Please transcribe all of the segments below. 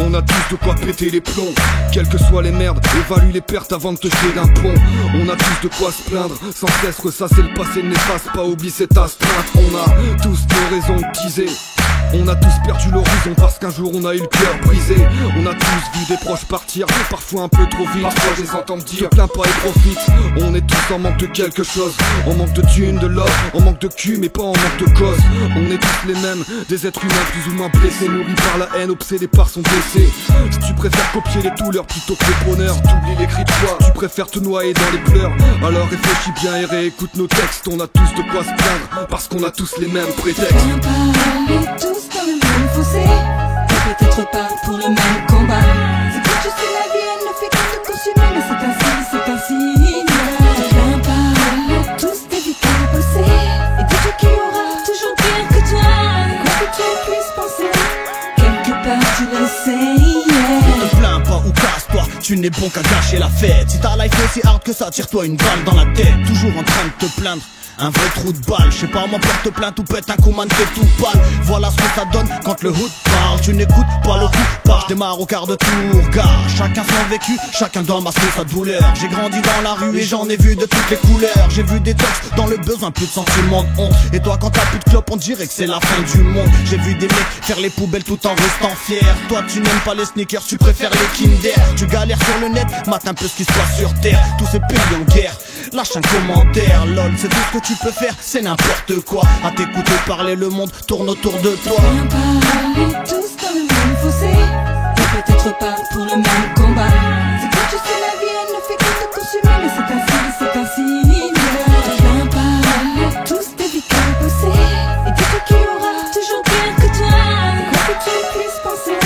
On a tous de quoi péter les plombs. Quelles que soient les merdes, évalue les pertes avant de te jeter d'un pont. On a tous de quoi se plaindre, sans cesse ressasser le passé néfaste. Pas oublier cette astreinte. On a tous nos raisons de teaser. On a tous perdu l'horizon parce qu'un jour on a eu le cœur brisé. On a tous vu des proches partir, parfois un peu trop vite. Parfois je les entends me dire, te plains pas et profite. On est tous en manque de quelque chose. En manque de thunes, de love, en manque de cul mais pas en manque de cause. On est tous les mêmes, des êtres humains plus ou moins blessés, nourris par la haine, obsédés par son décès. Si tu préfères copier les douleurs plutôt que le bonheur, si t'oublies les cris de joie, tu préfères te noyer dans les pleurs, alors réfléchis bien et réécoute nos textes. On a tous de quoi se plaindre parce qu'on a tous les mêmes prétextes. Dans le même fossé, et peut-être pas pour le même combat. C'est que tu sais, la vie elle ne fait que te consumer, mais c'est un signe. Viens pas, tous des vies qu'à bosser, et dis-toi qu'il y aura toujours pire que toi. Quoi que tu puisses penser, quelque part tu le sais, yeah. Ne te plains pas ou casse-toi, tu n'es bon qu'à gâcher la fête. Si ta life est aussi hard que ça, tire-toi une balle dans la tête. Toujours en train de te plaindre, un vrai trou de balle, je sais pas moi, porte plainte ou pète un coup, man, t'es tout pâle. Voilà ce que ça donne quand le hood parle. Tu n'écoutes pas le coup, pas, je démarre au quart de tour. Gars, chacun son vécu, chacun doit masquer sa douleur. J'ai grandi dans la rue et j'en ai vu de toutes les couleurs. J'ai vu des textes dans le besoin, plus de sentiments de honte. Et toi quand t'as plus de clope, on dirait que c'est la fin du monde. J'ai vu des mecs faire les poubelles tout en restant fiers. Toi tu n'aimes pas les sneakers, tu préfères les Kinder. Tu galères sur le net, mate un peu ce qui se passe sur terre. Tous ces pays en guerre, lâche un commentaire, lol, c'est tout ce que tu peux faire, c'est n'importe quoi. À t'écouter parler, le monde tourne autour de toi. Viens pas, tous dans le même fossé, et peut-être pas pour le même combat. C'est que tu sais, la vie elle ne fait que te consumer, mais c'est un signe. Viens pas, tous des vies qu'à bosser, et dis-toi qu'il y aura toujours pire que toi. Quoi que tu puisses penser,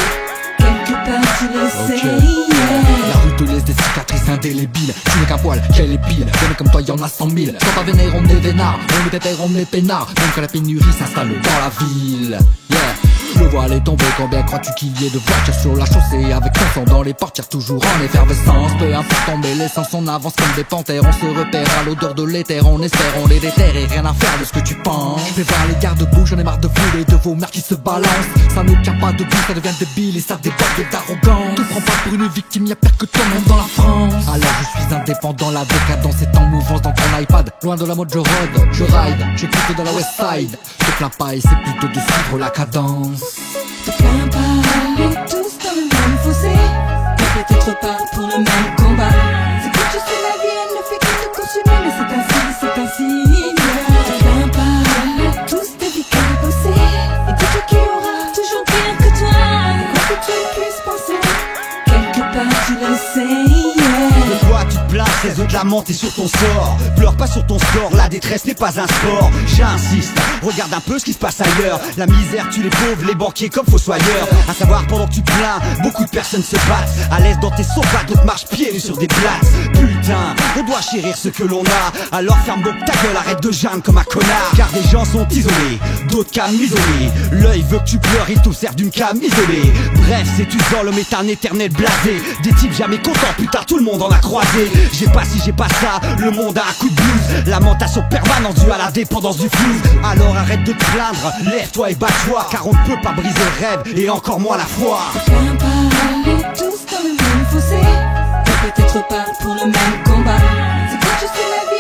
quelque part tu le sais, yeah. La rue te laisse des cicatrices indélébiles. Tu n'es qu'un poil, quelle épile. Des mecs comme toi y'en a 100 000. Quand t'as vénère on est vénard, on est pépère, on est peinard. Même quand la pénurie s'installe dans la ville, yeah. Le voile est tombé, combien crois-tu qu'il y ait de voitures sur la chaussée avec son sang dans les portières, toujours en effervescence. Peu importe tomber l'essence, on avance comme des panthères. On se repère à l'odeur de l'éther, on espère, on les déterre et rien à faire de ce que tu penses. Fais voir les garde-boue, j'en ai marre de vous et de vos mères qui se balancent. Ça ne tient pas debout, ça devient débile et ça déborde d'arrogance. Te prends pas pour une victime, y'a pire que toi même dans la France. Alors je suis indépendant, la décadence est en mouvance dans ton iPad. Loin de la mode je rôde, je ride, j'écoute dans la West Side. Je te plains pas et c'est plutôt de suivre la cadence. Te plains pas, tous dans le même fossé, et peut-être pas pour le même combat. C'est que tu sais, la vie elle ne fait que te consumer, mais c'est un signe. Te plains pas, tous des vies qu'à bosser, et dis-toi qu'il y aura toujours pire que toi. Quoi que tu puisses penser, quelque part tu le sais, yeah. De quoi tu te plains, réseau de la monter sur ton sort. Pleure pas sur ton score, la détresse n'est pas un sport. J'insiste, regarde un peu ce qui se passe ailleurs. La misère tue les pauvres, les banquiers comme fossoyeurs. À savoir pendant que tu plains, beaucoup de personnes se battent. À l'aise dans tes sofas, d'autres marchent pieds nus sur des places. Putain, on doit chérir ce que l'on a. Alors ferme donc ta gueule, arrête de geindre comme un connard. Car des gens sont isolés, d'autres cams isolés. L'œil veut que tu pleures, il t'observe d'une cam isolée. Bref, c'est usant, l'homme est un éternel blasé. Des types jamais contents, putain tout le monde en a croisé. J'ai pas si j'ai pas ça, le monde a un coup de blues. Lamentation permanente due à la dépendance du flou. Alors arrête de te plaindre, lève-toi et bats-toi. Car on ne peut pas briser le rêve et encore moins la foi. Te plains pas, tous dans le même fossé, et peut-être pas pour le même combat. C'est que tu sais, la vie